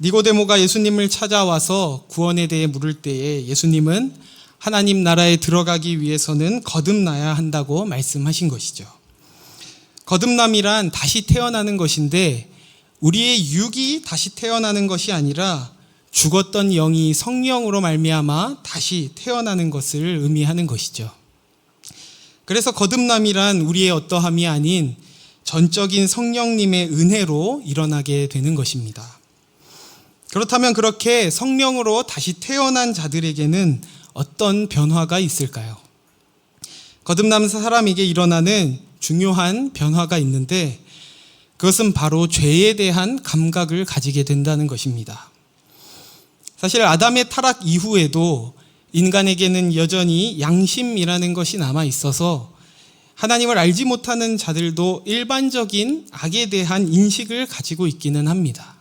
니고데모가 예수님을 찾아와서 구원에 대해 물을 때에 예수님은 하나님 나라에 들어가기 위해서는 거듭나야 한다고 말씀하신 것이죠. 거듭남이란 다시 태어나는 것인데 우리의 육이 다시 태어나는 것이 아니라 죽었던 영이 성령으로 말미암아 다시 태어나는 것을 의미하는 것이죠. 그래서 거듭남이란 우리의 어떠함이 아닌 전적인 성령님의 은혜로 일어나게 되는 것입니다. 그렇다면 그렇게 성령으로 다시 태어난 자들에게는 어떤 변화가 있을까요? 거듭난 사람에게 일어나는 중요한 변화가 있는데 그것은 바로 죄에 대한 감각을 가지게 된다는 것입니다. 사실 아담의 타락 이후에도 인간에게는 여전히 양심이라는 것이 남아 있어서 하나님을 알지 못하는 자들도 일반적인 악에 대한 인식을 가지고 있기는 합니다.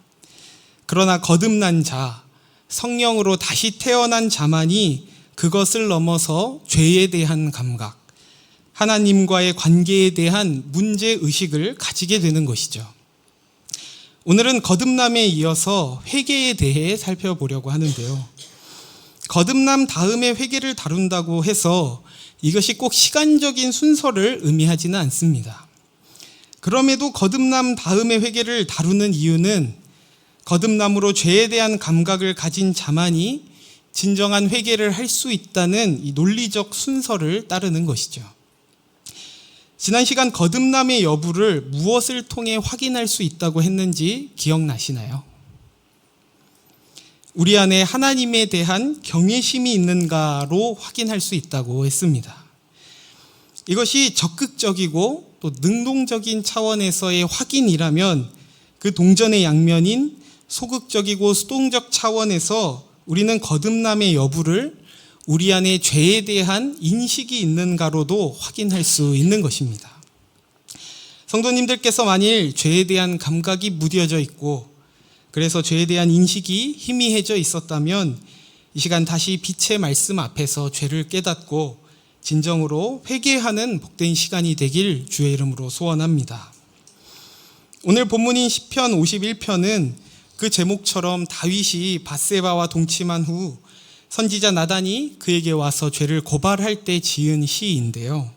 그러나 거듭난 자, 성령으로 다시 태어난 자만이 그것을 넘어서 죄에 대한 감각, 하나님과의 관계에 대한 문제의식을 가지게 되는 것이죠. 오늘은 거듭남에 이어서 회개에 대해 살펴보려고 하는데요. 거듭남 다음에 회개를 다룬다고 해서 이것이 꼭 시간적인 순서를 의미하지는 않습니다. 그럼에도 거듭남 다음에 회개를 다루는 이유는 거듭남으로 죄에 대한 감각을 가진 자만이 진정한 회개를 할 수 있다는 이 논리적 순서를 따르는 것이죠. 지난 시간 거듭남의 여부를 무엇을 통해 확인할 수 있다고 했는지 기억나시나요? 우리 안에 하나님에 대한 경외심이 있는가로 확인할 수 있다고 했습니다. 이것이 적극적이고 또 능동적인 차원에서의 확인이라면 그 동전의 양면인 소극적이고 수동적 차원에서 우리는 거듭남의 여부를 우리 안에 죄에 대한 인식이 있는가로도 확인할 수 있는 것입니다. 성도님들께서 만일 죄에 대한 감각이 무뎌져 있고 그래서 죄에 대한 인식이 희미해져 있었다면 이 시간 다시 빛의 말씀 앞에서 죄를 깨닫고 진정으로 회개하는 복된 시간이 되길 주의 이름으로 소원합니다. 오늘 본문인 시편 51편은 그 제목처럼 다윗이 밧세바와 동침한 후 선지자 나단이 그에게 와서 죄를 고발할 때 지은 시인데요.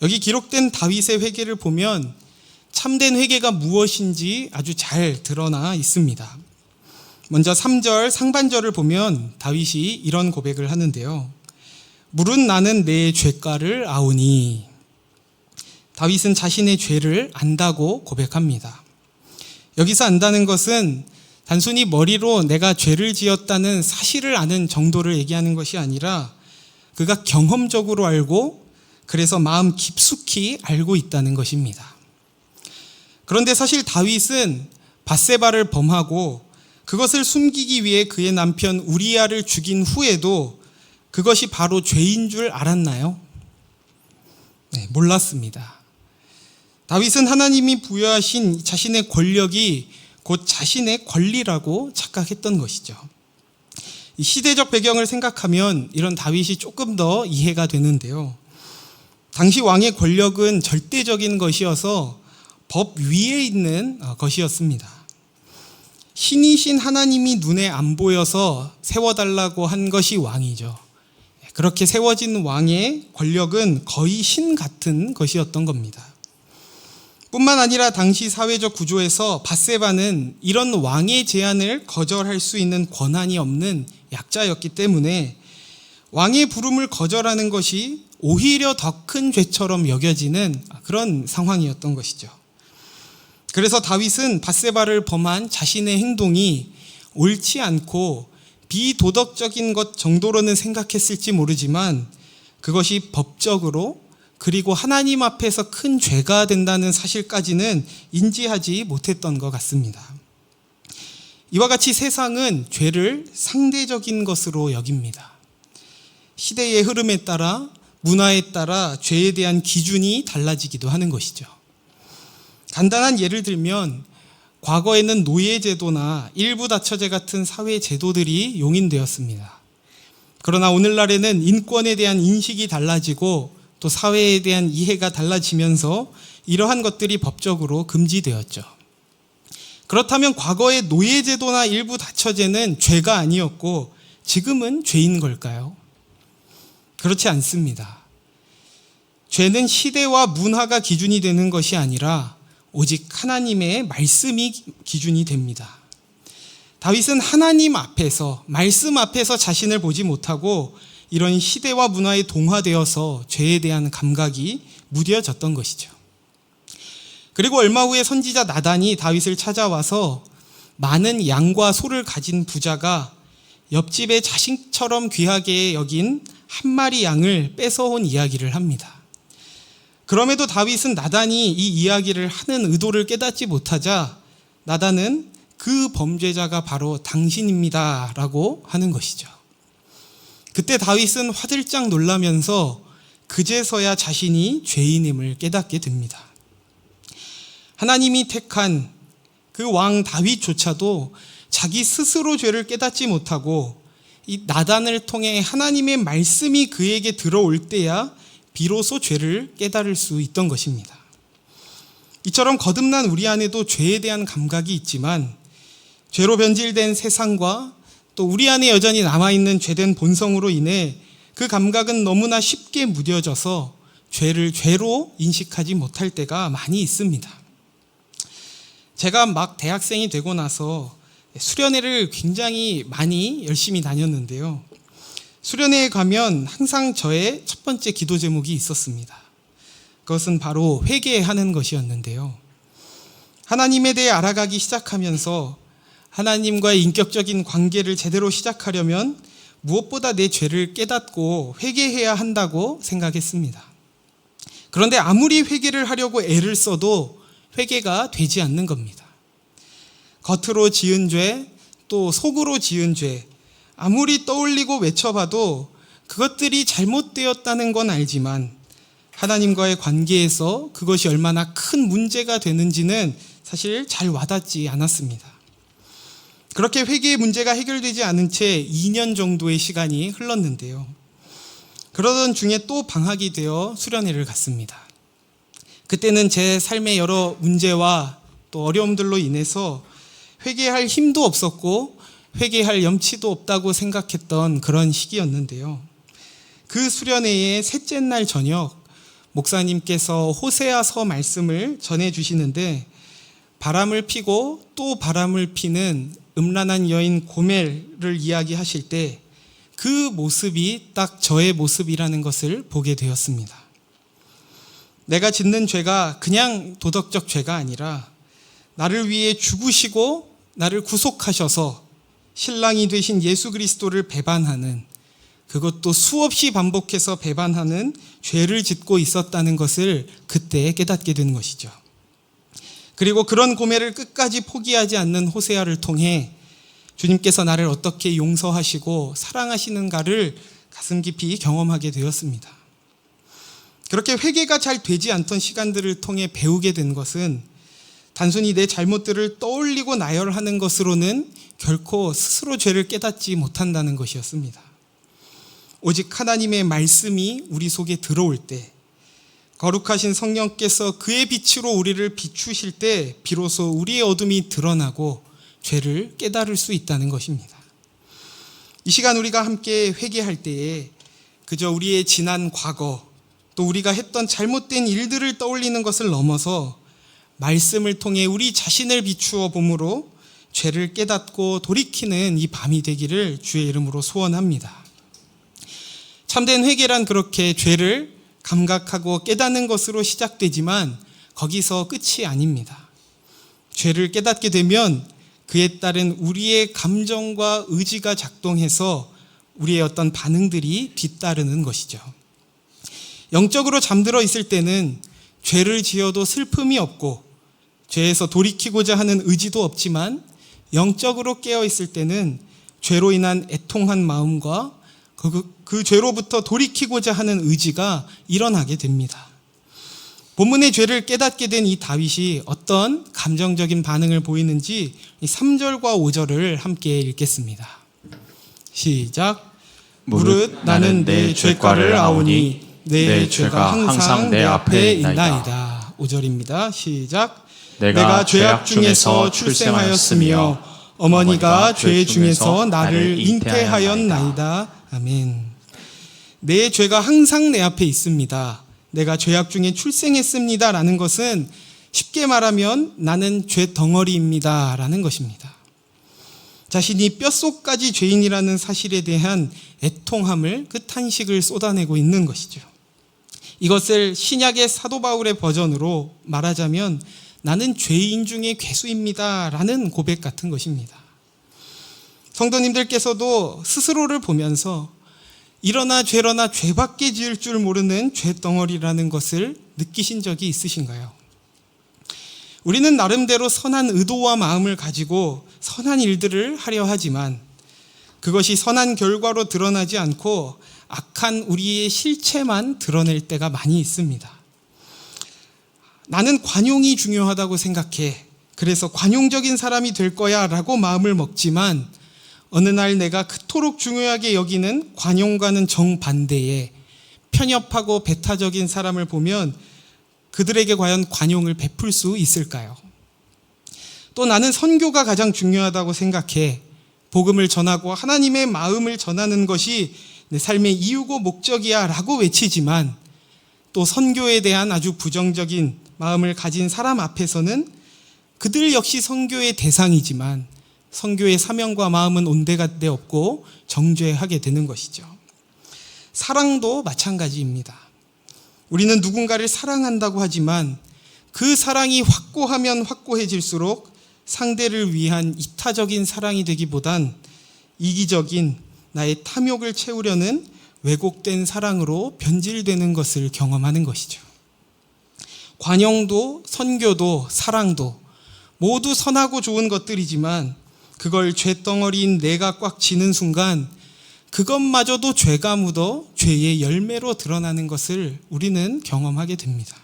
여기 기록된 다윗의 회개를 보면 참된 회개가 무엇인지 아주 잘 드러나 있습니다. 먼저 3절 상반절을 보면 다윗이 이런 고백을 하는데요. 물은 나는 내 죄가를 아오니. 다윗은 자신의 죄를 안다고 고백합니다. 여기서 안다는 것은 단순히 머리로 내가 죄를 지었다는 사실을 아는 정도를 얘기하는 것이 아니라 그가 경험적으로 알고 그래서 마음 깊숙이 알고 있다는 것입니다. 그런데 사실 다윗은 밧세바를 범하고 그것을 숨기기 위해 그의 남편 우리아를 죽인 후에도 그것이 바로 죄인 줄 알았나요? 네, 몰랐습니다. 다윗은 하나님이 부여하신 자신의 권력이 곧 자신의 권리라고 착각했던 것이죠. 이 시대적 배경을 생각하면 이런 다윗이 조금 더 이해가 되는데요. 당시 왕의 권력은 절대적인 것이어서 법 위에 있는 것이었습니다. 신이신 하나님이 눈에 안 보여서 세워달라고 한 것이 왕이죠. 그렇게 세워진 왕의 권력은 거의 신 같은 것이었던 겁니다. 뿐만 아니라 당시 사회적 구조에서 밧세바는 이런 왕의 제안을 거절할 수 있는 권한이 없는 약자였기 때문에 왕의 부름을 거절하는 것이 오히려 더 큰 죄처럼 여겨지는 그런 상황이었던 것이죠. 그래서 다윗은 밧세바를 범한 자신의 행동이 옳지 않고 비도덕적인 것 정도로는 생각했을지 모르지만 그것이 법적으로 그리고 하나님 앞에서 큰 죄가 된다는 사실까지는 인지하지 못했던 것 같습니다. 이와 같이 세상은 죄를 상대적인 것으로 여깁니다. 시대의 흐름에 따라 문화에 따라 죄에 대한 기준이 달라지기도 하는 것이죠. 간단한 예를 들면 과거에는 노예제도나 일부 다처제 같은 사회 제도들이 용인되었습니다. 그러나 오늘날에는 인권에 대한 인식이 달라지고 또 사회에 대한 이해가 달라지면서 이러한 것들이 법적으로 금지되었죠. 그렇다면 과거의 노예제도나 일부 다처제는 죄가 아니었고 지금은 죄인 걸까요? 그렇지 않습니다. 죄는 시대와 문화가 기준이 되는 것이 아니라 오직 하나님의 말씀이 기준이 됩니다. 다윗은 하나님 앞에서, 말씀 앞에서 자신을 보지 못하고 이런 시대와 문화에 동화되어서 죄에 대한 감각이 무뎌졌던 것이죠. 그리고 얼마 후에 선지자 나단이 다윗을 찾아와서 많은 양과 소를 가진 부자가 옆집의 자식처럼 귀하게 여긴 한 마리 양을 뺏어온 이야기를 합니다. 그럼에도 다윗은 나단이 이 이야기를 하는 의도를 깨닫지 못하자 나단은 그 범죄자가 바로 당신입니다 라고 하는 것이죠. 그때 다윗은 화들짝 놀라면서 그제서야 자신이 죄인임을 깨닫게 됩니다. 하나님이 택한 그 왕 다윗조차도 자기 스스로 죄를 깨닫지 못하고 이 나단을 통해 하나님의 말씀이 그에게 들어올 때야 비로소 죄를 깨달을 수 있던 것입니다. 이처럼 거듭난 우리 안에도 죄에 대한 감각이 있지만 죄로 변질된 세상과 또 우리 안에 여전히 남아있는 죄된 본성으로 인해 그 감각은 너무나 쉽게 무뎌져서 죄를 죄로 인식하지 못할 때가 많이 있습니다. 제가 막 대학생이 되고 나서 수련회를 굉장히 많이 열심히 다녔는데요. 수련회에 가면 항상 저의 첫 번째 기도 제목이 있었습니다. 그것은 바로 회개하는 것이었는데요. 하나님에 대해 알아가기 시작하면서 하나님과의 인격적인 관계를 제대로 시작하려면 무엇보다 내 죄를 깨닫고 회개해야 한다고 생각했습니다. 그런데 아무리 회개를 하려고 애를 써도 회개가 되지 않는 겁니다. 겉으로 지은 죄, 또 속으로 지은 죄, 아무리 떠올리고 외쳐봐도 그것들이 잘못되었다는 건 알지만 하나님과의 관계에서 그것이 얼마나 큰 문제가 되는지는 사실 잘 와닿지 않았습니다. 그렇게 회개의 문제가 해결되지 않은 채 2년 정도의 시간이 흘렀는데요. 그러던 중에 또 방학이 되어 수련회를 갔습니다. 그때는 제 삶의 여러 문제와 또 어려움들로 인해서 회개할 힘도 없었고 회개할 염치도 없다고 생각했던 그런 시기였는데요. 그 수련회의 셋째 날 저녁 목사님께서 호세아서 말씀을 전해주시는데 바람을 피고 또 바람을 피는 음란한 여인 고멜을 이야기하실 때 그 모습이 딱 저의 모습이라는 것을 보게 되었습니다. 내가 짓는 죄가 그냥 도덕적 죄가 아니라 나를 위해 죽으시고 나를 구속하셔서 신랑이 되신 예수 그리스도를 배반하는, 그것도 수없이 반복해서 배반하는 죄를 짓고 있었다는 것을 그때 깨닫게 된 것이죠. 그리고 그런 고멜을 끝까지 포기하지 않는 호세아를 통해 주님께서 나를 어떻게 용서하시고 사랑하시는가를 가슴 깊이 경험하게 되었습니다. 그렇게 회개가 잘 되지 않던 시간들을 통해 배우게 된 것은 단순히 내 잘못들을 떠올리고 나열하는 것으로는 결코 스스로 죄를 깨닫지 못한다는 것이었습니다. 오직 하나님의 말씀이 우리 속에 들어올 때, 거룩하신 성령께서 그의 빛으로 우리를 비추실 때 비로소 우리의 어둠이 드러나고 죄를 깨달을 수 있다는 것입니다. 이 시간 우리가 함께 회개할 때에 그저 우리의 지난 과거, 또 우리가 했던 잘못된 일들을 떠올리는 것을 넘어서 말씀을 통해 우리 자신을 비추어 봄으로 죄를 깨닫고 돌이키는 이 밤이 되기를 주의 이름으로 소원합니다. 참된 회개란 그렇게 죄를 감각하고 깨닫는 것으로 시작되지만 거기서 끝이 아닙니다. 죄를 깨닫게 되면 그에 따른 우리의 감정과 의지가 작동해서 우리의 어떤 반응들이 뒤따르는 것이죠. 영적으로 잠들어 있을 때는 죄를 지어도 슬픔이 없고 죄에서 돌이키고자 하는 의지도 없지만 영적으로 깨어 있을 때는 죄로 인한 애통한 마음과 그 죄로부터 돌이키고자 하는 의지가 일어나게 됩니다. 본문의 죄를 깨닫게 된 이 다윗이 어떤 감정적인 반응을 보이는지 3절과 5절을 함께 읽겠습니다. 시작. 무릇 나는 내 죄과를 아오니 내 죄가 항상 내 앞에 있나이다. 5절입니다. 시작. 내가 죄악 중에서 출생하였으며 어머니가 죄 중에서 나를 잉태하였나이다. 아멘. 내 죄가 항상 내 앞에 있습니다. 내가 죄악 중에 출생했습니다 라는 것은 쉽게 말하면 나는 죄 덩어리입니다 라는 것입니다. 자신이 뼛속까지 죄인이라는 사실에 대한 애통함을, 그 탄식을 쏟아내고 있는 것이죠. 이것을 신약의 사도 바울의 버전으로 말하자면 나는 죄인 중에 괴수입니다 라는 고백 같은 것입니다. 성도님들께서도 스스로를 보면서 이러나 죄러나 죄밖에 지을 줄 모르는 죄덩어리라는 것을 느끼신 적이 있으신가요? 우리는 나름대로 선한 의도와 마음을 가지고 선한 일들을 하려 하지만 그것이 선한 결과로 드러나지 않고 악한 우리의 실체만 드러낼 때가 많이 있습니다. 나는 관용이 중요하다고 생각해. 그래서 관용적인 사람이 될 거야 라고 마음을 먹지만 어느 날 내가 그토록 중요하게 여기는 관용과는 정반대의 편협하고 배타적인 사람을 보면 그들에게 과연 관용을 베풀 수 있을까요? 또 나는 선교가 가장 중요하다고 생각해. 복음을 전하고 하나님의 마음을 전하는 것이 내 삶의 이유고 목적이야 라고 외치지만 또 선교에 대한 아주 부정적인 마음을 가진 사람 앞에서는 그들 역시 선교의 대상이지만 선교의 사명과 마음은 온데간데 없고 정죄하게 되는 것이죠. 사랑도 마찬가지입니다. 우리는 누군가를 사랑한다고 하지만 그 사랑이 확고하면 확고해질수록 상대를 위한 이타적인 사랑이 되기보단 이기적인 나의 탐욕을 채우려는 왜곡된 사랑으로 변질되는 것을 경험하는 것이죠. 관용도 선교도 사랑도 모두 선하고 좋은 것들이지만 그걸 죄덩어리인 내가 꽉 쥐는 순간 그것마저도 죄가 묻어 죄의 열매로 드러나는 것을 우리는 경험하게 됩니다.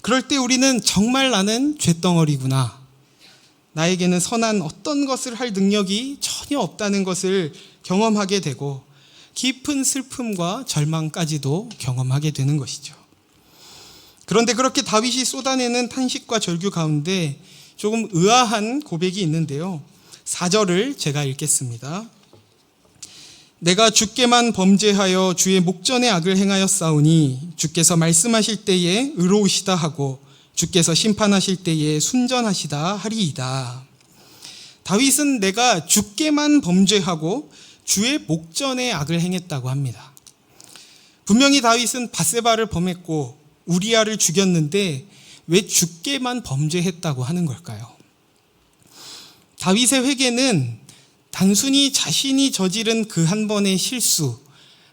그럴 때 우리는 정말 나는 죄덩어리구나. 나에게는 선한 어떤 것을 할 능력이 전혀 없다는 것을 경험하게 되고 깊은 슬픔과 절망까지도 경험하게 되는 것이죠. 그런데 그렇게 다윗이 쏟아내는 탄식과 절규 가운데 조금 의아한 고백이 있는데요. 4절을 제가 읽겠습니다. 내가 주께만 범죄하여 주의 목전에 악을 행하였사오니 주께서 말씀하실 때에 의로우시다 하고 주께서 심판하실 때에 순전하시다 하리이다. 다윗은 내가 주께만 범죄하고 주의 목전에 악을 행했다고 합니다. 분명히 다윗은 밧세바를 범했고 우리아를 죽였는데 왜 주께만 범죄했다고 하는 걸까요? 다윗의 회개는 단순히 자신이 저지른 그 한 번의 실수,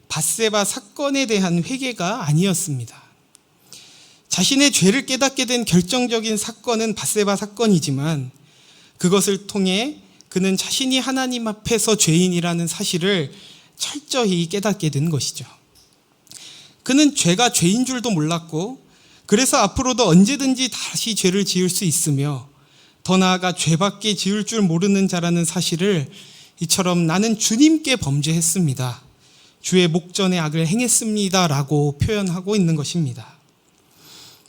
밧세바 사건에 대한 회개가 아니었습니다. 자신의 죄를 깨닫게 된 결정적인 사건은 밧세바 사건이지만 그것을 통해 그는 자신이 하나님 앞에서 죄인이라는 사실을 철저히 깨닫게 된 것이죠. 그는 죄가 죄인 줄도 몰랐고 그래서 앞으로도 언제든지 다시 죄를 지을 수 있으며 더 나아가 죄밖에 지을 줄 모르는 자라는 사실을 이처럼 나는 주님께 범죄했습니다. 주의 목전에 악을 행했습니다 라고 표현하고 있는 것입니다.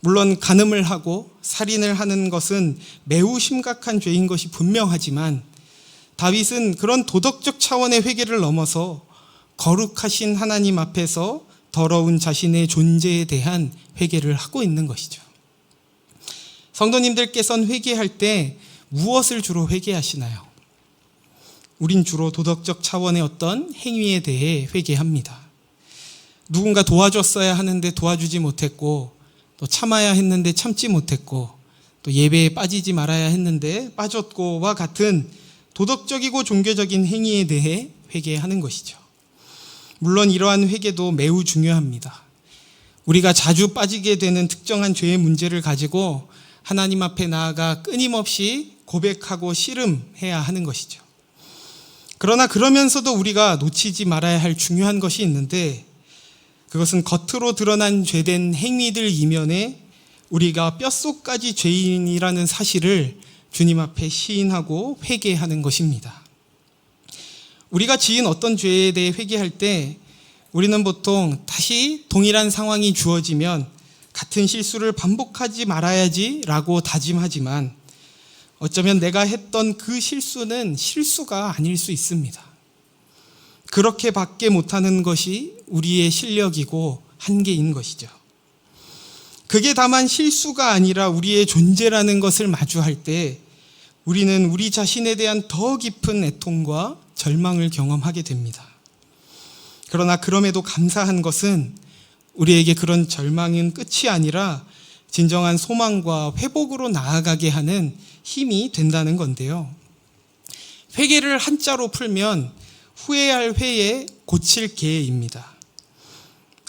물론 간음을 하고 살인을 하는 것은 매우 심각한 죄인 것이 분명하지만 다윗은 그런 도덕적 차원의 회개를 넘어서 거룩하신 하나님 앞에서 더러운 자신의 존재에 대한 회개를 하고 있는 것이죠. 성도님들께서는 회개할 때 무엇을 주로 회개하시나요? 우린 주로 도덕적 차원의 어떤 행위에 대해 회개합니다. 누군가 도와줬어야 하는데 도와주지 못했고 또 참아야 했는데 참지 못했고 또 예배에 빠지지 말아야 했는데 빠졌고와 같은 도덕적이고 종교적인 행위에 대해 회개하는 것이죠. 물론 이러한 회개도 매우 중요합니다. 우리가 자주 빠지게 되는 특정한 죄의 문제를 가지고 하나님 앞에 나아가 끊임없이 고백하고 씨름해야 하는 것이죠. 그러나 그러면서도 우리가 놓치지 말아야 할 중요한 것이 있는데 그것은 겉으로 드러난 죄된 행위들 이면에 우리가 뼛속까지 죄인이라는 사실을 주님 앞에 시인하고 회개하는 것입니다. 우리가 지은 어떤 죄에 대해 회개할 때 우리는 보통 다시 동일한 상황이 주어지면 같은 실수를 반복하지 말아야지라고 다짐하지만 어쩌면 내가 했던 그 실수는 실수가 아닐 수 있습니다. 그렇게밖에 못하는 것이 우리의 실력이고 한계인 것이죠. 그게 다만 실수가 아니라 우리의 존재라는 것을 마주할 때 우리는 우리 자신에 대한 더 깊은 애통과 절망을 경험하게 됩니다. 그러나 그럼에도 감사한 것은 우리에게 그런 절망은 끝이 아니라 진정한 소망과 회복으로 나아가게 하는 힘이 된다는 건데요. 회개를 한자로 풀면 후회할 회에 고칠 개입니다.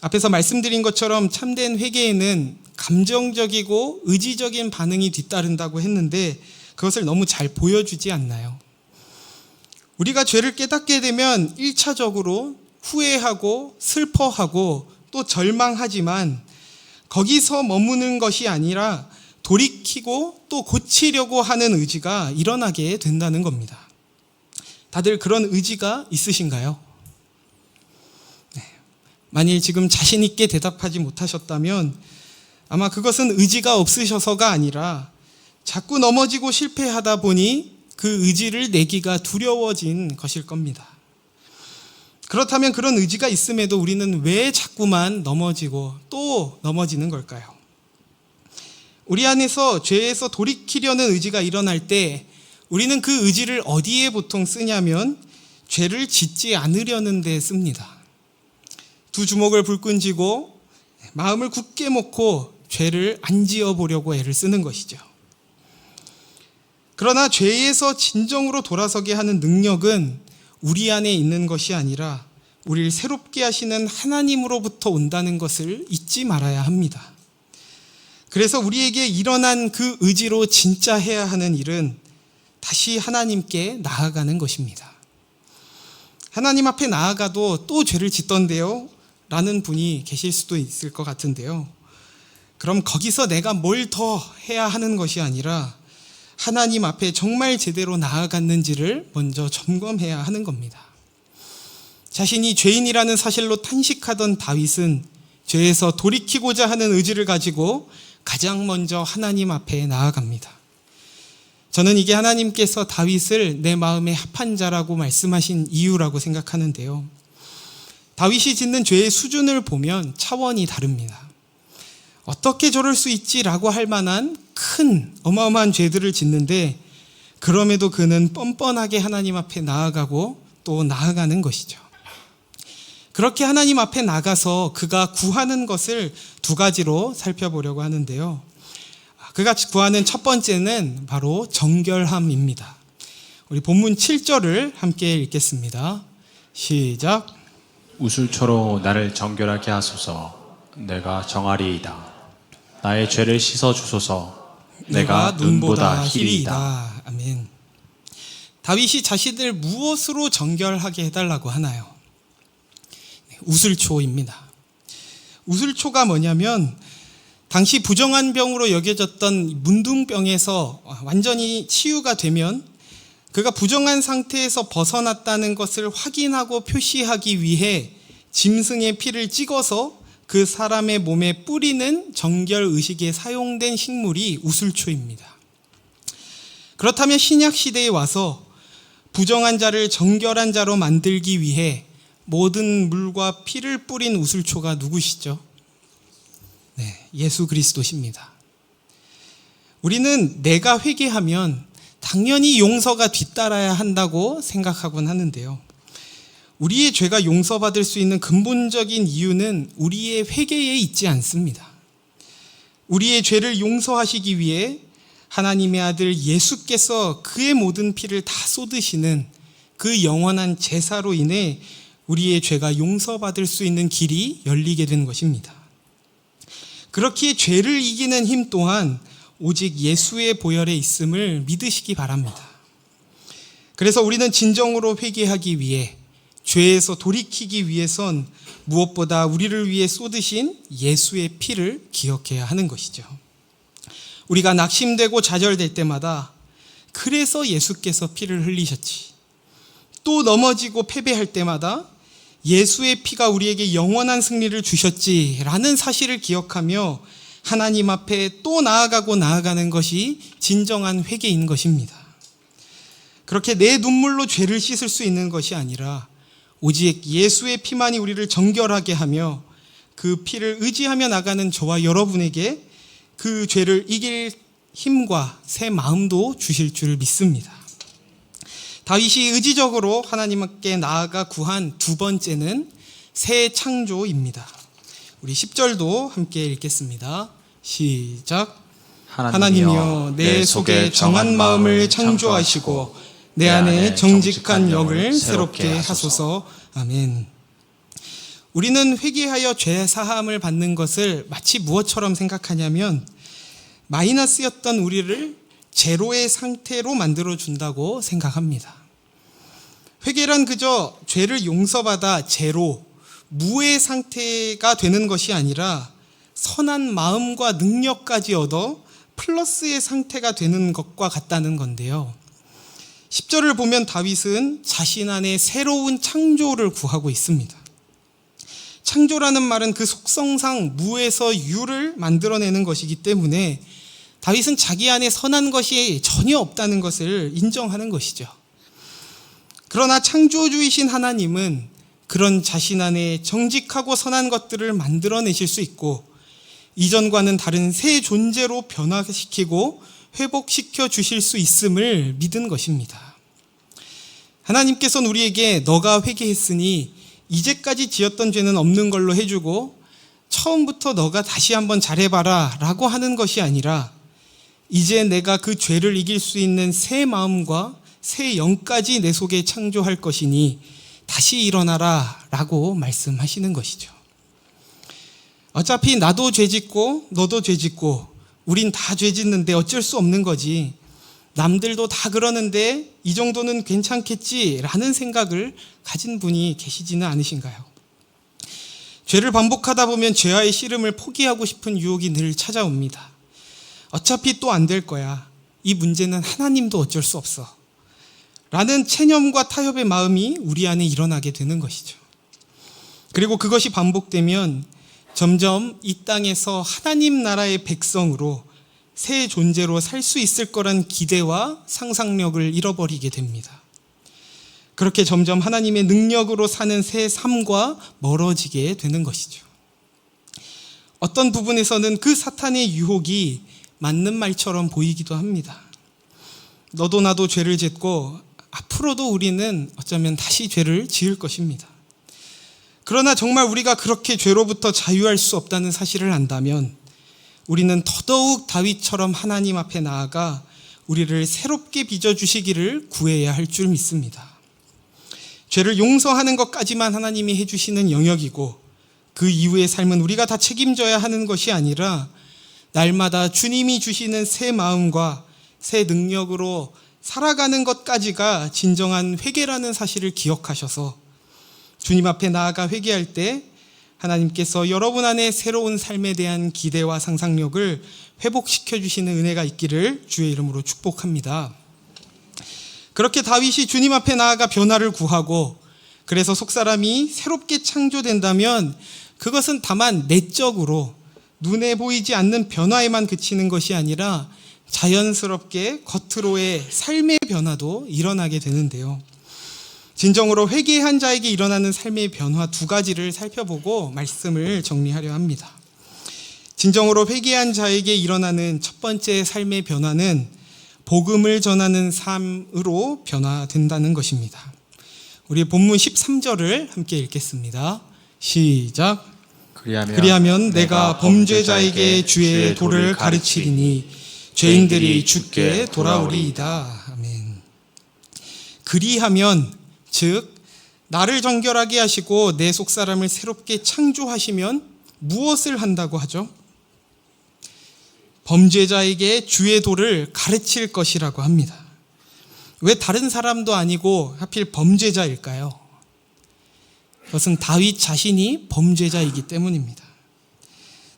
앞에서 말씀드린 것처럼 참된 회개에는 감정적이고 의지적인 반응이 뒤따른다고 했는데 그것을 너무 잘 보여주지 않나요? 우리가 죄를 깨닫게 되면 1차적으로 후회하고 슬퍼하고 또 절망하지만 거기서 머무는 것이 아니라 돌이키고 또 고치려고 하는 의지가 일어나게 된다는 겁니다. 다들 그런 의지가 있으신가요? 네. 만일 지금 자신 있게 대답하지 못하셨다면 아마 그것은 의지가 없으셔서가 아니라 자꾸 넘어지고 실패하다 보니 그 의지를 내기가 두려워진 것일 겁니다. 그렇다면 그런 의지가 있음에도 우리는 왜 자꾸만 넘어지고 또 넘어지는 걸까요? 우리 안에서 죄에서 돌이키려는 의지가 일어날 때 우리는 그 의지를 어디에 보통 쓰냐면 죄를 짓지 않으려는 데 씁니다. 두 주먹을 불끈 쥐고 마음을 굳게 먹고 죄를 안 지어보려고 애를 쓰는 것이죠. 그러나 죄에서 진정으로 돌아서게 하는 능력은 우리 안에 있는 것이 아니라 우리를 새롭게 하시는 하나님으로부터 온다는 것을 잊지 말아야 합니다. 그래서 우리에게 일어난 그 의지로 진짜 해야 하는 일은 다시 하나님께 나아가는 것입니다. 하나님 앞에 나아가도 또 죄를 짓던데요? 라는 분이 계실 수도 있을 것 같은데요. 그럼 거기서 내가 뭘 더 해야 하는 것이 아니라 하나님 앞에 정말 제대로 나아갔는지를 먼저 점검해야 하는 겁니다. 자신이 죄인이라는 사실로 탄식하던 다윗은 죄에서 돌이키고자 하는 의지를 가지고 가장 먼저 하나님 앞에 나아갑니다. 저는 이게 하나님께서 다윗을 내 마음에 합한 자라고 말씀하신 이유라고 생각하는데요. 다윗이 짓는 죄의 수준을 보면 차원이 다릅니다. 어떻게 저럴 수 있지라고 할 만한 큰 어마어마한 죄들을 짓는데 그럼에도 그는 뻔뻔하게 하나님 앞에 나아가고 또 나아가는 것이죠. 그렇게 하나님 앞에 나가서 그가 구하는 것을 두 가지로 살펴보려고 하는데요. 그가 구하는 첫 번째는 바로 정결함입니다. 우리 본문 7절을 함께 읽겠습니다. 시작. 우슬초로 나를 정결하게 하소서. 내가 정하리이다. 나의 죄를 씻어 주소서. 내가 눈보다 희리이다. 아멘. 다윗이 자신을 무엇으로 정결하게 해달라고 하나요? 우슬초입니다. 우슬초가 뭐냐면 당시 부정한 병으로 여겨졌던 문둥병에서 완전히 치유가 되면 그가 부정한 상태에서 벗어났다는 것을 확인하고 표시하기 위해 짐승의 피를 찍어서 그 사람의 몸에 뿌리는 정결 의식에 사용된 식물이 우슬초입니다. 그렇다면 신약 시대에 와서 부정한 자를 정결한 자로 만들기 위해 모든 물과 피를 뿌린 우슬초가 누구시죠? 네, 예수 그리스도십니다. 우리는 내가 회개하면 당연히 용서가 뒤따라야 한다고 생각하곤 하는데요. 우리의 죄가 용서받을 수 있는 근본적인 이유는 우리의 회개에 있지 않습니다. 우리의 죄를 용서하시기 위해 하나님의 아들 예수께서 그의 모든 피를 다 쏟으시는 그 영원한 제사로 인해 우리의 죄가 용서받을 수 있는 길이 열리게 된 것입니다. 그렇기에 죄를 이기는 힘 또한 오직 예수의 보혈에 있음을 믿으시기 바랍니다. 그래서 우리는 진정으로 회개하기 위해 죄에서 돌이키기 위해선 무엇보다 우리를 위해 쏟으신 예수의 피를 기억해야 하는 것이죠. 우리가 낙심되고 좌절될 때마다 그래서 예수께서 피를 흘리셨지. 또 넘어지고 패배할 때마다 예수의 피가 우리에게 영원한 승리를 주셨지라는 사실을 기억하며 하나님 앞에 또 나아가는 것이 진정한 회개인 것입니다. 그렇게 내 눈물로 죄를 씻을 수 있는 것이 아니라 오직 예수의 피만이 우리를 정결하게 하며 그 피를 의지하며 나가는 저와 여러분에게 그 죄를 이길 힘과 새 마음도 주실 줄 믿습니다. 다윗이 의지적으로 하나님께 나아가 구한 두 번째는 새 창조입니다. 우리 10절도 함께 읽겠습니다. 시작. 하나님이여 내 속에 정한 마음을 창조하시고 내 안에 정직한 영을 새롭게 하소서. 아멘. 우리는 회개하여 죄 사함을 받는 것을 마치 무엇처럼 생각하냐면 마이너스였던 우리를 제로의 상태로 만들어준다고 생각합니다. 회개란 그저 죄를 용서받아 제로, 무의 상태가 되는 것이 아니라 선한 마음과 능력까지 얻어 플러스의 상태가 되는 것과 같다는 건데요. 10절을 보면 다윗은 자신 안에 새로운 창조를 구하고 있습니다. 창조라는 말은 그 속성상 무에서 유를 만들어내는 것이기 때문에 다윗은 자기 안에 선한 것이 전혀 없다는 것을 인정하는 것이죠. 그러나 창조주이신 하나님은 그런 자신 안에 정직하고 선한 것들을 만들어내실 수 있고 이전과는 다른 새 존재로 변화시키고 회복시켜 주실 수 있음을 믿은 것입니다. 하나님께서는 우리에게 너가 회개했으니 이제까지 지었던 죄는 없는 걸로 해주고 처음부터 너가 다시 한번 잘해봐라 라고 하는 것이 아니라 이제 내가 그 죄를 이길 수 있는 새 마음과 새 영까지 내 속에 창조할 것이니 다시 일어나라 라고 말씀하시는 것이죠. 어차피 나도 죄짓고 너도 죄짓고 우린 다 죄짓는데 어쩔 수 없는 거지. 남들도 다 그러는데 이 정도는 괜찮겠지라는 생각을 가진 분이 계시지는 않으신가요? 죄를 반복하다 보면 죄와의 씨름을 포기하고 싶은 유혹이 늘 찾아옵니다. 어차피 또 안 될 거야. 이 문제는 하나님도 어쩔 수 없어. 라는 체념과 타협의 마음이 우리 안에 일어나게 되는 것이죠. 그리고 그것이 반복되면 점점 이 땅에서 하나님 나라의 백성으로 새 존재로 살 수 있을 거란 기대와 상상력을 잃어버리게 됩니다. 그렇게 점점 하나님의 능력으로 사는 새 삶과 멀어지게 되는 것이죠. 어떤 부분에서는 그 사탄의 유혹이 맞는 말처럼 보이기도 합니다. 너도 나도 죄를 짓고 앞으로도 우리는 어쩌면 다시 죄를 지을 것입니다. 그러나 정말 우리가 그렇게 죄로부터 자유할 수 없다는 사실을 안다면 우리는 더더욱 다윗처럼 하나님 앞에 나아가 우리를 새롭게 빚어주시기를 구해야 할 줄 믿습니다. 죄를 용서하는 것까지만 하나님이 해주시는 영역이고 그 이후의 삶은 우리가 다 책임져야 하는 것이 아니라 날마다 주님이 주시는 새 마음과 새 능력으로 살아가는 것까지가 진정한 회개라는 사실을 기억하셔서 주님 앞에 나아가 회개할 때 하나님께서 여러분 안에 새로운 삶에 대한 기대와 상상력을 회복시켜 주시는 은혜가 있기를 주의 이름으로 축복합니다. 그렇게 다윗이 주님 앞에 나아가 변화를 구하고 그래서 속사람이 새롭게 창조된다면 그것은 다만 내적으로 눈에 보이지 않는 변화에만 그치는 것이 아니라 자연스럽게 겉으로의 삶의 변화도 일어나게 되는데요. 진정으로 회개한 자에게 일어나는 삶의 변화 두 가지를 살펴보고 말씀을 정리하려 합니다. 진정으로 회개한 자에게 일어나는 첫 번째 삶의 변화는 복음을 전하는 삶으로 변화된다는 것입니다. 우리 본문 13절을 함께 읽겠습니다. 시작. 그리하면 내가 범죄자에게 주의 도를 가르치리니 죄인들이 주께 돌아오리이다. 아멘. 그리하면 즉 나를 정결하게 하시고 내 속사람을 새롭게 창조하시면 무엇을 한다고 하죠? 범죄자에게 주의 도를 가르칠 것이라고 합니다. 왜 다른 사람도 아니고 하필 범죄자일까요? 그것은 다윗 자신이 범죄자이기 때문입니다.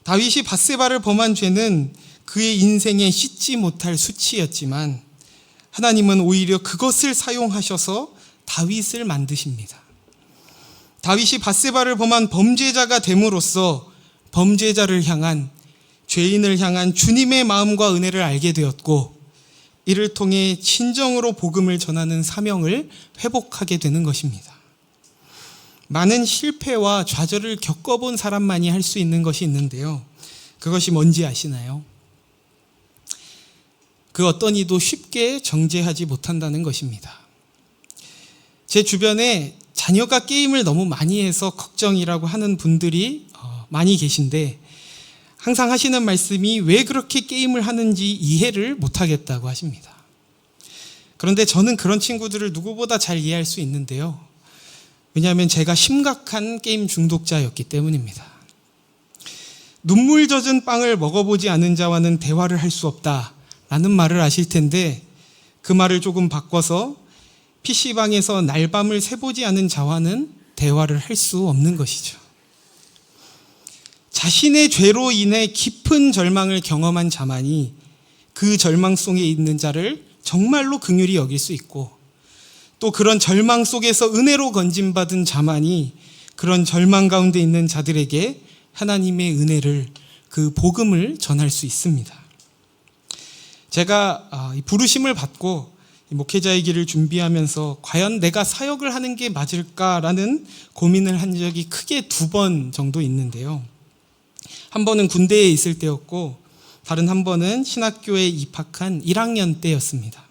다윗이 밧세바를 범한 죄는 그의 인생에 씻지 못할 수치였지만 하나님은 오히려 그것을 사용하셔서 다윗을 만드십니다. 다윗이 밧세바를 범한 범죄자가 됨으로써 범죄자를 향한 죄인을 향한 주님의 마음과 은혜를 알게 되었고 이를 통해 진정으로 복음을 전하는 사명을 회복하게 되는 것입니다. 많은 실패와 좌절을 겪어본 사람만이 할 수 있는 것이 있는데요. 그것이 뭔지 아시나요? 그 어떤 이도 쉽게 정죄하지 못한다는 것입니다. 제 주변에 자녀가 게임을 너무 많이 해서 걱정이라고 하는 분들이 많이 계신데 항상 하시는 말씀이 왜 그렇게 게임을 하는지 이해를 못하겠다고 하십니다. 그런데 저는 그런 친구들을 누구보다 잘 이해할 수 있는데요. 왜냐하면 제가 심각한 게임 중독자였기 때문입니다. 눈물 젖은 빵을 먹어보지 않은 자와는 대화를 할 수 없다라는 말을 아실 텐데 그 말을 조금 바꿔서 PC방에서 날밤을 새보지 않은 자와는 대화를 할 수 없는 것이죠. 자신의 죄로 인해 깊은 절망을 경험한 자만이 그 절망 속에 있는 자를 정말로 긍휼히 여길 수 있고 또 그런 절망 속에서 은혜로 건짐받은 자만이 그런 절망 가운데 있는 자들에게 하나님의 은혜를, 그 복음을 전할 수 있습니다. 제가 부르심을 받고 목회자의 길을 준비하면서 과연 내가 사역을 하는 게 맞을까라는 고민을 한 적이 크게 2번 정도 있는데요. 한 번은 군대에 있을 때였고 다른 한 번은 신학교에 입학한 1학년 때였습니다.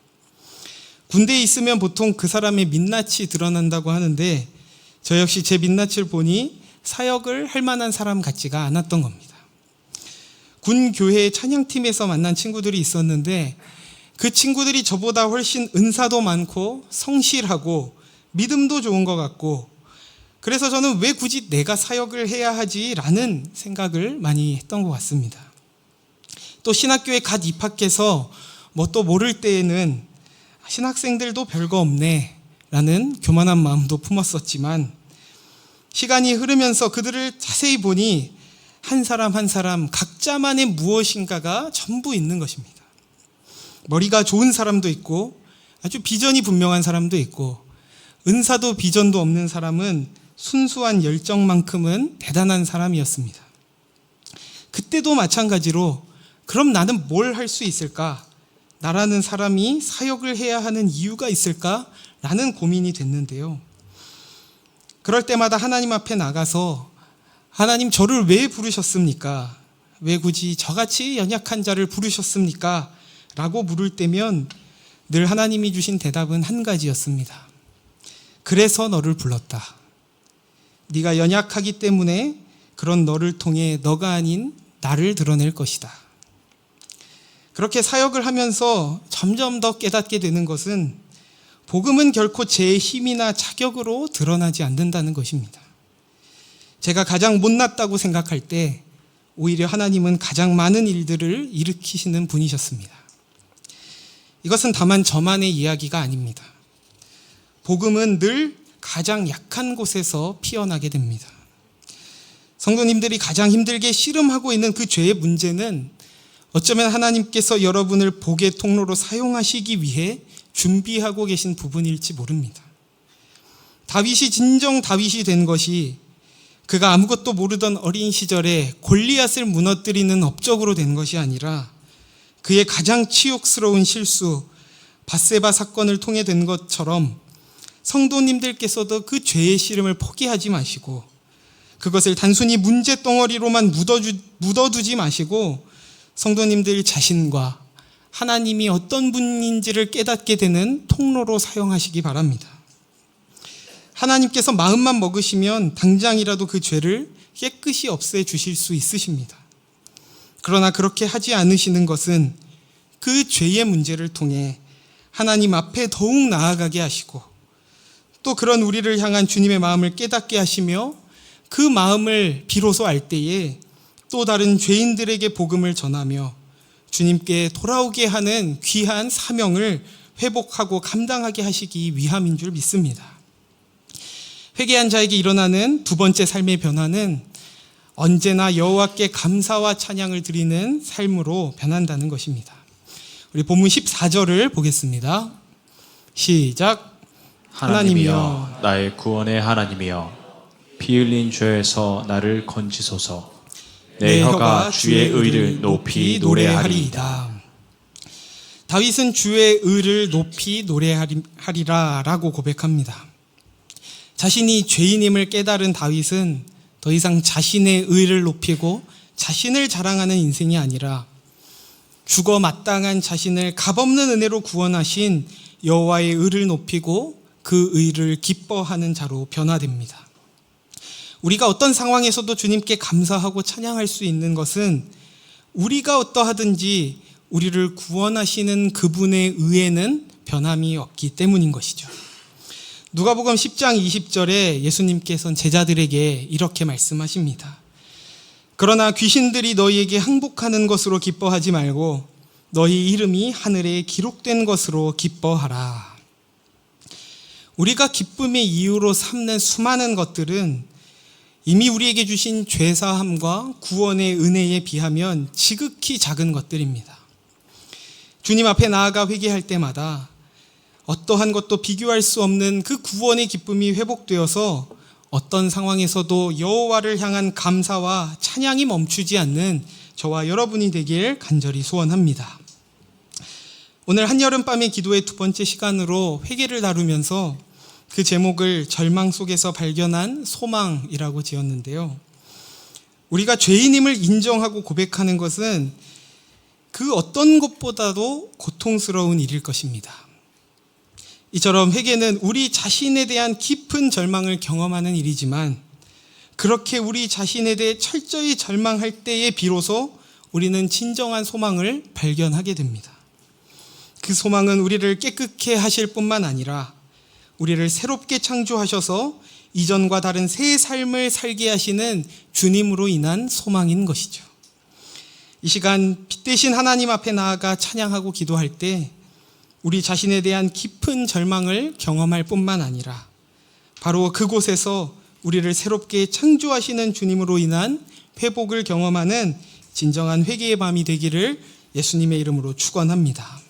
군대에 있으면 보통 그 사람의 민낯이 드러난다고 하는데 저 역시 제 민낯을 보니 사역을 할 만한 사람 같지가 않았던 겁니다. 군 교회 찬양팀에서 만난 친구들이 있었는데 그 친구들이 저보다 훨씬 은사도 많고 성실하고 믿음도 좋은 것 같고 그래서 저는 왜 굳이 내가 사역을 해야 하지라는 생각을 많이 했던 것 같습니다. 또 신학교에 갓 입학해서 또 모를 때에는 신학생들도 별거 없네 라는 교만한 마음도 품었었지만 시간이 흐르면서 그들을 자세히 보니 한 사람 한 사람 각자만의 무엇인가가 전부 있는 것입니다. 머리가 좋은 사람도 있고 아주 비전이 분명한 사람도 있고 은사도 비전도 없는 사람은 순수한 열정만큼은 대단한 사람이었습니다. 그때도 마찬가지로 그럼 나는 뭘 할 수 있을까? 나라는 사람이 사역을 해야 하는 이유가 있을까? 라는 고민이 됐는데요. 그럴 때마다 하나님 앞에 나가서 하나님 저를 왜 부르셨습니까? 왜 굳이 저같이 연약한 자를 부르셨습니까? 라고 물을 때면 늘 하나님이 주신 대답은 한 가지였습니다. 그래서 너를 불렀다. 네가 연약하기 때문에 그런 너를 통해 너가 아닌 나를 드러낼 것이다. 그렇게 사역을 하면서 점점 더 깨닫게 되는 것은 복음은 결코 제 힘이나 자격으로 드러나지 않는다는 것입니다. 제가 가장 못났다고 생각할 때 오히려 하나님은 가장 많은 일들을 일으키시는 분이셨습니다. 이것은 다만 저만의 이야기가 아닙니다. 복음은 늘 가장 약한 곳에서 피어나게 됩니다. 성도님들이 가장 힘들게 씨름하고 있는 그 죄의 문제는 어쩌면 하나님께서 여러분을 복의 통로로 사용하시기 위해 준비하고 계신 부분일지 모릅니다. 다윗이 진정 다윗이 된 것이 그가 아무것도 모르던 어린 시절에 골리앗을 무너뜨리는 업적으로 된 것이 아니라 그의 가장 치욕스러운 실수 밧세바 사건을 통해 된 것처럼 성도님들께서도 그 죄의 씨름을 포기하지 마시고 그것을 단순히 문제덩어리로만 묻어두지 마시고 성도님들 자신과 하나님이 어떤 분인지를 깨닫게 되는 통로로 사용하시기 바랍니다. 하나님께서 마음만 먹으시면 당장이라도 그 죄를 깨끗이 없애주실 수 있으십니다. 그러나 그렇게 하지 않으시는 것은 그 죄의 문제를 통해 하나님 앞에 더욱 나아가게 하시고 또 그런 우리를 향한 주님의 마음을 깨닫게 하시며 그 마음을 비로소 알 때에 또 다른 죄인들에게 복음을 전하며 주님께 돌아오게 하는 귀한 사명을 회복하고 감당하게 하시기 위함인 줄 믿습니다. 회개한 자에게 일어나는 2번째 삶의 변화는 언제나 여호와께 감사와 찬양을 드리는 삶으로 변한다는 것입니다. 우리 본문 14절을 보겠습니다. 시작. 하나님이여 나의 구원의 하나님이여 피 흘린 죄에서 나를 건지소서. 내 혀가 주의 의를 높이 노래하리이다. 다윗은 주의 의를 높이 노래하리라 라고 고백합니다. 자신이 죄인임을 깨달은 다윗은 더 이상 자신의 의를 높이고 자신을 자랑하는 인생이 아니라 죽어 마땅한 자신을 값없는 은혜로 구원하신 여호와의 의를 높이고 그 의를 기뻐하는 자로 변화됩니다. 우리가 어떤 상황에서도 주님께 감사하고 찬양할 수 있는 것은 우리가 어떠하든지 우리를 구원하시는 그분의 의에는 변함이 없기 때문인 것이죠. 누가복음 10장 20절에 예수님께서는 제자들에게 이렇게 말씀하십니다. 그러나 귀신들이 너희에게 항복하는 것으로 기뻐하지 말고 너희 이름이 하늘에 기록된 것으로 기뻐하라. 우리가 기쁨의 이유로 삼는 수많은 것들은 이미 우리에게 주신 죄사함과 구원의 은혜에 비하면 지극히 작은 것들입니다. 주님 앞에 나아가 회개할 때마다 어떠한 것도 비교할 수 없는 그 구원의 기쁨이 회복되어서 어떤 상황에서도 여호와를 향한 감사와 찬양이 멈추지 않는 저와 여러분이 되길 간절히 소원합니다. 오늘 한여름밤의 기도의 두 번째 시간으로 회개를 다루면서 그 제목을 절망 속에서 발견한 소망이라고 지었는데요. 우리가 죄인임을 인정하고 고백하는 것은 그 어떤 것보다도 고통스러운 일일 것입니다. 이처럼 회개는 우리 자신에 대한 깊은 절망을 경험하는 일이지만 그렇게 우리 자신에 대해 철저히 절망할 때에 비로소 우리는 진정한 소망을 발견하게 됩니다. 그 소망은 우리를 깨끗게 하실 뿐만 아니라 우리를 새롭게 창조하셔서 이전과 다른 새 삶을 살게 하시는 주님으로 인한 소망인 것이죠. 이 시간 빛 대신 하나님 앞에 나아가 찬양하고 기도할 때 우리 자신에 대한 깊은 절망을 경험할 뿐만 아니라 바로 그곳에서 우리를 새롭게 창조하시는 주님으로 인한 회복을 경험하는 진정한 회개의 밤이 되기를 예수님의 이름으로 축원합니다.